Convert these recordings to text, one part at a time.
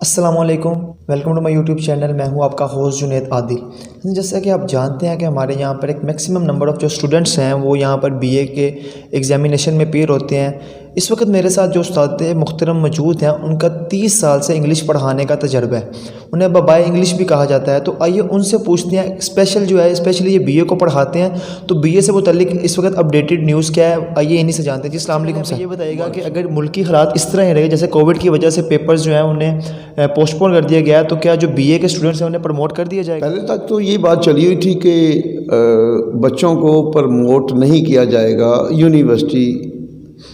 السلام علیکم، welcome to my YouTube channel. میں ہوں آپ کا ہوسٹ جنید عادل۔ جیسا کہ آپ جانتے ہیں کہ ہمارے یہاں پر ایک میکسیمم نمبر آف جو اسٹوڈنٹس ہیں وہ یہاں پر بی اے کے ایگزامینیشن میں اپیئر ہوتے ہیں۔ اس وقت میرے ساتھ جو استاد محترم موجود ہیں ان کا 30 سال سے انگلش پڑھانے کا تجربہ ہے، انہیں بابائے انگلش بھی کہا جاتا ہے۔ تو آئیے ان سے پوچھتے ہیں، اسپیشلی یہ بی اے کو پڑھاتے ہیں، تو بی اے سے متعلق اس وقت اپڈیٹڈ نیوز کیا ہے، آئیے انہیں سے جانتے ہیں۔ جی السلام علیکم سر، یہ بتائیے گا کہ اگر ملکی حالات اس طرح ہی رہے جیسے کووڈ کی وجہ سے پیپرز جو ہیں انہیں پوسٹ پون کر دیا گیا، تو کیا جو بی اے کے اسٹوڈنٹس ہیں انہیں پروموٹ کر دیا جائے گا؟ پہلے تک تو یہ بات چلی ہوئی تھی کہ بچوں کو پروموٹ نہیں کیا جائے گا یونیورسٹی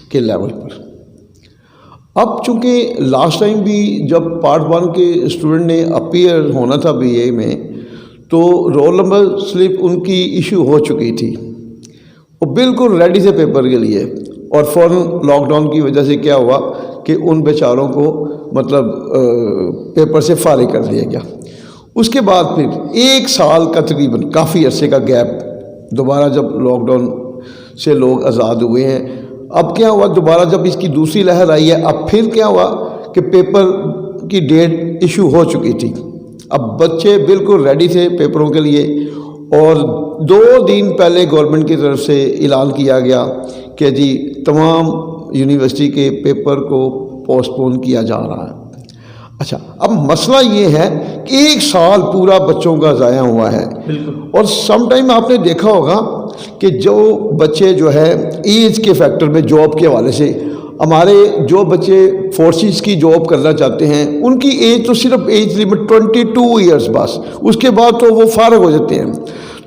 کے لیول پر۔ اب چونکہ لاسٹ ٹائم بھی جب پارٹ 1 کے اسٹوڈنٹ نے اپیئر ہونا تھا بی اے میں، تو رول نمبر سلپ ان کی ایشو ہو چکی تھی، وہ بالکل ریڈی تھے پیپر کے لیے، اور فوراً لاک ڈاؤن کی وجہ سے کیا ہوا کہ ان بیچاروں کو پیپر سے فارغ کر دیا گیا۔ اس کے بعد پھر 1 سال کا تقریباً کافی عرصے کا گیپ، دوبارہ جب لاک ڈاؤن سے لوگ آزاد ہوئے ہیں، اب کیا ہوا دوبارہ جب اس کی دوسری لہر آئی ہے، اب پھر کیا ہوا کہ پیپر کی ڈیٹ ایشو ہو چکی تھی۔ اب بچے بالکل ریڈی تھے پیپروں کے لیے، اور 2 دن پہلے گورنمنٹ کی طرف سے اعلان کیا گیا کہ جی تمام یونیورسٹی کے پیپر کو پوسٹ پون کیا جا رہا ہے۔ اچھا، اب مسئلہ یہ ہے کہ 1 سال پورا بچوں کا ضائع ہوا ہے، اور سم ٹائم آپ نے دیکھا ہوگا کہ جو بچے جو ہے ایج کے فیکٹر میں جاب کے حوالے سے، ہمارے جو بچے فورسز کی جاب کرنا چاہتے ہیں ان کی ایج تو صرف ایج لمٹ 22 ایئرس، بس اس کے بعد تو وہ فارغ ہو جاتے ہیں۔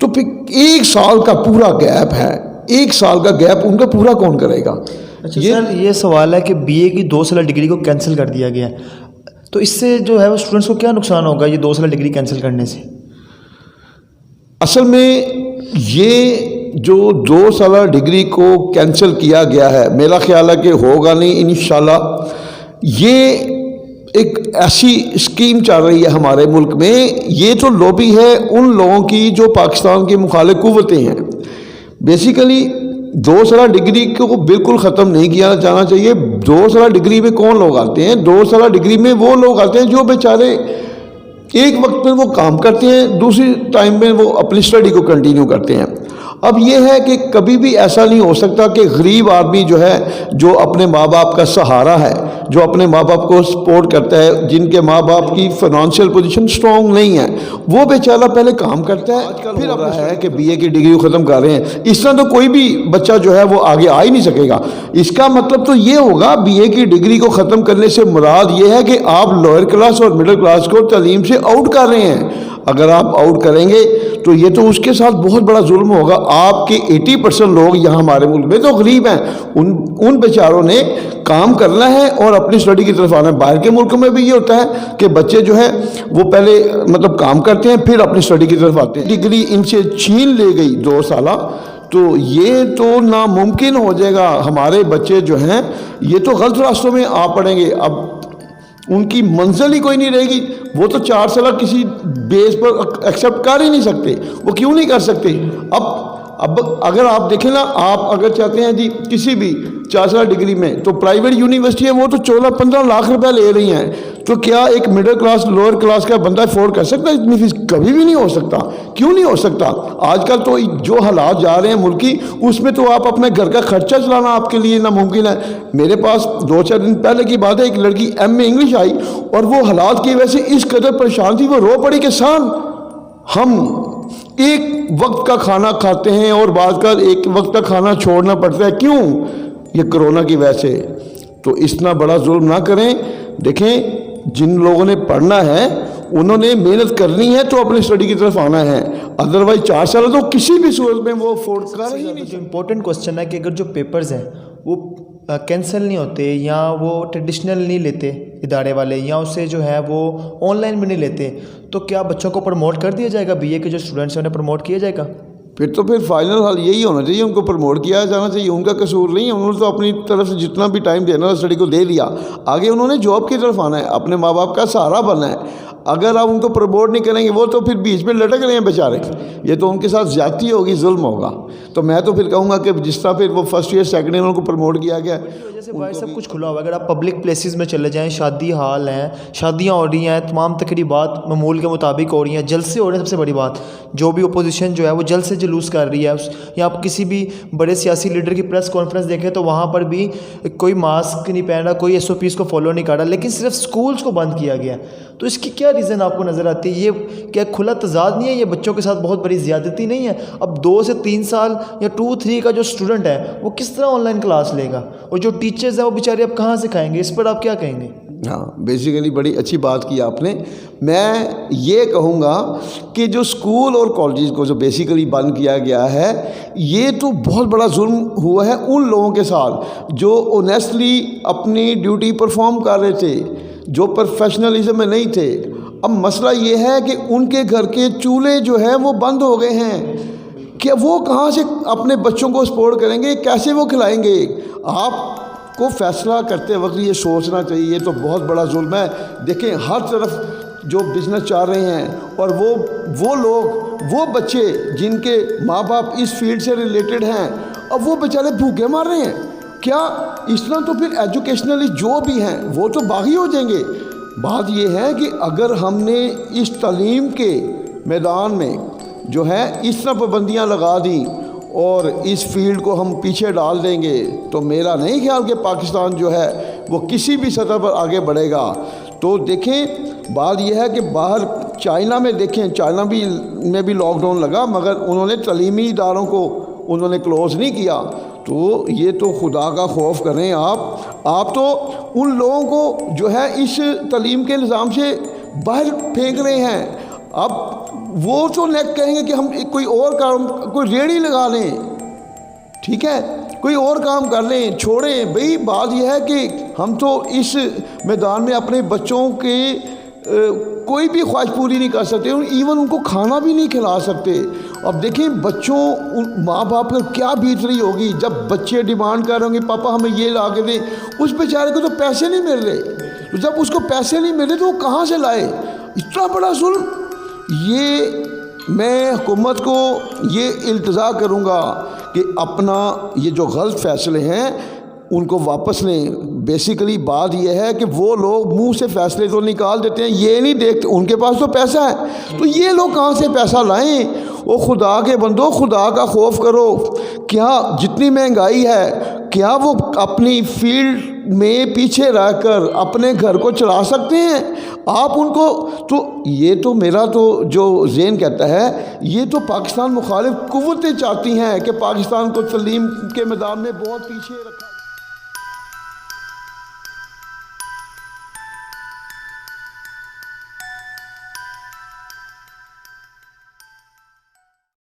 تو پھر 1 سال کا پورا گیپ ہے، 1 سال کا گیپ ان کا پورا کون کرے گا؟ اچھا سر، یہ سوال ہے کہ بی اے کی 2 سالہ ڈگری کو کینسل کر دیا گیا ہے، تو اس سے جو ہے وہ اسٹوڈنٹس کو کیا نقصان ہوگا یہ 2 سالہ ڈگری کینسل کرنے سے؟ اصل میں یہ جو 2 سالہ ڈگری کو کینسل کیا گیا ہے، میرا خیال ہے کہ ہوگا نہیں انشاءاللہ۔ یہ ایک ایسی اسکیم چل رہی ہے ہمارے ملک میں، یہ تو لوبی ہے ان لوگوں کی جو پاکستان کے مخالف قوتیں ہیں۔ بیسیکلی 2 سالہ ڈگری کو بالکل ختم نہیں کیا جانا چاہیے۔ 2 سالہ ڈگری میں کون لوگ آتے ہیں؟ 2 سالہ ڈگری میں وہ لوگ آتے ہیں جو بیچارے ایک وقت میں وہ کام کرتے ہیں، دوسری ٹائم میں وہ اپنی اسٹڈی کو کنٹینیو کرتے ہیں۔ اب یہ ہے کہ کبھی بھی ایسا نہیں ہو سکتا کہ غریب آدمی جو ہے، جو اپنے ماں باپ کا سہارا ہے، جو اپنے ماں باپ کو سپورٹ کرتا ہے، جن کے ماں باپ کی فائنانشیل پوزیشن سٹرونگ نہیں ہے، وہ بیچارہ پہلے کام کرتا ہے، پھر اپنا ہے کہ بی اے کی ڈگری ختم کر رہے ہیں۔ اس طرح تو کوئی بھی بچہ جو ہے وہ آگے آ ہی نہیں سکے گا۔ اس کا مطلب تو یہ ہوگا بی اے کی ڈگری کو ختم کرنے سے مراد یہ ہے کہ آپ لوئر کلاس اور مڈل کلاس کو تعلیم سے آؤٹ کر رہے ہیں۔ اگر آپ آؤٹ کریں گے تو یہ تو اس کے ساتھ بہت بڑا ظلم ہوگا۔ آپ کے 80% لوگ یہاں ہمارے ملک میں تو غریب ہیں، ان بیچاروں نے کام کرنا ہے اور اپنی اسٹڈی کی طرف آنا ہے۔ باہر کے ملکوں میں بھی یہ ہوتا ہے کہ بچے جو ہے وہ پہلے کام کرتے ہیں پھر اپنی اسٹڈی کی طرف آتے ہیں۔ ڈگری ان سے چھین لے گئی 2 سالہ، تو یہ تو ناممکن ہو جائے گا۔ ہمارے بچے جو ہیں یہ تو غلط راستوں میں آ پڑیں گے، اب ان کی منزل ہی کوئی نہیں رہے گی۔ وہ تو 4 سالہ کسی بیس پر ایکسیپٹ کر ہی نہیں سکتے، وہ کیوں نہیں کر سکتے؟ اب اگر آپ دیکھیں نا، آپ اگر چاہتے ہیں جی کسی بھی 4 سالہ ڈگری میں، تو پرائیویٹ یونیورسٹی ہے وہ تو 14-15 لاکھ روپے لے رہی ہیں، تو کیا ایک مڈل کلاس لوئر کلاس کا بندہ افورڈ کر سکتا ہے اتنی فیس؟ کبھی بھی نہیں ہو سکتا۔ کیوں نہیں ہو سکتا؟ آج کل تو جو حالات جا رہے ہیں ملکی، اس میں تو آپ اپنے گھر کا خرچہ چلانا آپ کے لیے ناممکن ہے۔ میرے پاس 2-4 دن پہلے کی بات ہے، ایک لڑکی ایم اے انگلش آئی، اور وہ حالات کی وجہ سے اس قدر پریشان تھی، وہ رو پڑی کہ سان ہم ایک وقت کا کھانا کھاتے ہیں اور بعد کا ایک وقت کا کھانا چھوڑنا پڑتا ہے، کیوں؟ یہ کرونا کی وجہ سے۔ تو اتنا بڑا ظلم نہ کریں۔ دیکھیں، جن لوگوں نے پڑھنا ہے انہوں نے محنت کرنی ہے تو اپنی اسٹڈی کی طرف آنا ہے، ادروائز 4 سال تو کسی بھی صورت میں وہ افورڈ کر ہی نہیں۔ جو امپورٹنٹ کوسچن ہے کہ اگر جو پیپرز ہیں وہ کینسل نہیں ہوتے یا وہ ٹریڈیشنل نہیں لیتے ادارے والے، یا اسے جو ہے وہ آن لائن بھی نہیں لیتے، تو کیا بچوں کو پروموٹ کر دیا جائے گا؟ بی اے کے جو اسٹوڈنٹس ہیں انہیں پروموٹ کیا جائے گا؟ پھر فائنل حال یہی ہونا چاہیے، ان کو پروموٹ کیا جانا چاہیے۔ ان کا قصور نہیں ہے، انہوں نے تو اپنی طرف سے جتنا بھی ٹائم دینا ہے اسٹڈی کو دے دیا، آگے انہوں نے جاب کی طرف آنا ہے، اپنے ماں باپ کا سہارا بننا ہے۔ اگر آپ ان کو پروموٹ نہیں کریں گے وہ تو پھر بیچ میں لٹک رہے ہیں بیچارے, یہ تو ان کے ساتھ زیادتی ہوگی, ظلم ہوگا. تو میں تو پھر کہوں گا کہ جس طرح پھر وہ فرسٹ ایئر سیکنڈ ایئر ان کو پروموٹ کیا گیا, جیسے باہر سب کچھ کھلا ہوا ہے. اگر آپ پبلک پلیسز میں چلے جائیں, شادی ہال ہیں, شادیاں ہو رہی ہیں, تمام تقریبات معمول کے مطابق ہو رہی ہیں, جلسے ہو رہے ہیں. سب سے بڑی بات, جو بھی اپوزیشن جو ہے وہ جلد سے جلوس کر رہی ہے, یا آپ کسی بھی بڑے سیاسی لیڈر کی پریس کانفرنس دیکھیں تو وہاں پر بھی کوئی ماسک نہیں پہن رہا, کوئی SOPs کو فالو نہیں کر رہا, لیکن صرف سکولز کو بند کیا گیا. تو اس کی کیا ریزن آپ کو نظر آتی ہے؟ یہ کیا کھلا تضاد نہیں ہے؟ یہ بچوں کے ساتھ بہت بڑی زیادتی نہیں ہے؟ اب 2 سے 3 سال یا 2-3 کا جو اسٹوڈنٹ ہے وہ کس طرح آن لائن کلاس لے گا, اور جو ٹیچرز ہیں وہ بیچارے اب کہاں سے کھائیں گے؟ اس پر آپ کیا کہیں گے؟ ہاں, بیسیکلی بڑی اچھی بات کی آپ نے. میں یہ کہوں گا کہ جو اسکول اور کالجز کو جو بیسیکلی بند کیا گیا ہے, یہ تو بہت بڑا ظلم ہوا ہے ان لوگوں کے ساتھ جو اونیسٹلی اپنی ڈیوٹی پرفارم کر رہے تھے, جو پروفیشنلزم میں نہیں تھے. اب مسئلہ یہ ہے کہ ان کے گھر کے چولہے جو ہیں وہ بند ہو گئے ہیں, کہ وہ کہاں سے اپنے بچوں کو سپورٹ کریں گے, کیسے وہ کھلائیں گے؟ آپ کو فیصلہ کرتے وقت یہ سوچنا چاہیے, یہ تو بہت بڑا ظلم ہے. دیکھیں ہر طرف جو بزنس چاہ رہے ہیں, اور وہ لوگ, وہ بچے جن کے ماں باپ اس فیلڈ سے ریلیٹڈ ہیں, اب وہ بیچارے بھوکے مار رہے ہیں. کیا اس طرح تو پھر ایجوکیشنلی جو بھی ہیں وہ تو باغی ہو جائیں گے. بات یہ ہے کہ اگر ہم نے اس تعلیم کے میدان میں جو ہے اس طرح پابندیاں لگا دیں اور اس فیلڈ کو ہم پیچھے ڈال دیں گے, تو میرا نہیں خیال کہ پاکستان جو ہے وہ کسی بھی سطح پر آگے بڑھے گا. تو دیکھیں بات یہ ہے کہ باہر چائنا میں دیکھیں, چائنا میں بھی لاک ڈاؤن لگا, مگر انہوں نے تعلیمی اداروں کو انہوں نے کلوز نہیں کیا. تو یہ تو خدا کا خوف کریں آپ تو ان لوگوں کو جو ہے اس تعلیم کے نظام سے باہر پھینک رہے ہیں. اب وہ تو نیک کہیں گے کہ ہم کوئی اور کام, کوئی ریڑھی لگا لیں, ٹھیک ہے, کوئی اور کام کر لیں, چھوڑیں. بھئی بات یہ ہے کہ ہم تو اس میدان میں اپنے بچوں کے کوئی بھی خواہش پوری نہیں کر سکتے, ایون ان کو کھانا بھی نہیں کھلا سکتے. اب دیکھیں بچوں, ماں باپ پر کیا بیت رہی ہوگی جب بچے ڈیمانڈ کر رہے ہوں گے پاپا ہمیں یہ لا کے دیں. اس بیچارے کو تو پیسے نہیں مل رہے, تو جب اس کو پیسے نہیں مل رہے تو وہ کہاں سے لائے؟ اتنا بڑا ظلم. یہ میں حکومت کو یہ التجا کروں گا کہ اپنا یہ جو غلط فیصلے ہیں ان کو واپس لیں. بیسیکلی بات یہ ہے کہ وہ لوگ منہ سے فیصلے تو نکال دیتے ہیں, یہ نہیں دیکھتے ان کے پاس تو پیسہ ہے, تو یہ لوگ کہاں سے پیسہ لائیں؟ وہ خدا کے بندو, خدا کا خوف کرو. کیا جتنی مہنگائی ہے, کیا وہ اپنی فیلڈ میں پیچھے رہ کر اپنے گھر کو چلا سکتے ہیں؟ آپ ان کو, تو یہ تو میرا تو جو ذہن کہتا ہے یہ تو پاکستان مخالف قوتیں چاہتی ہیں کہ پاکستان کو تعلیم کے میدان میں بہت پیچھے رکھا.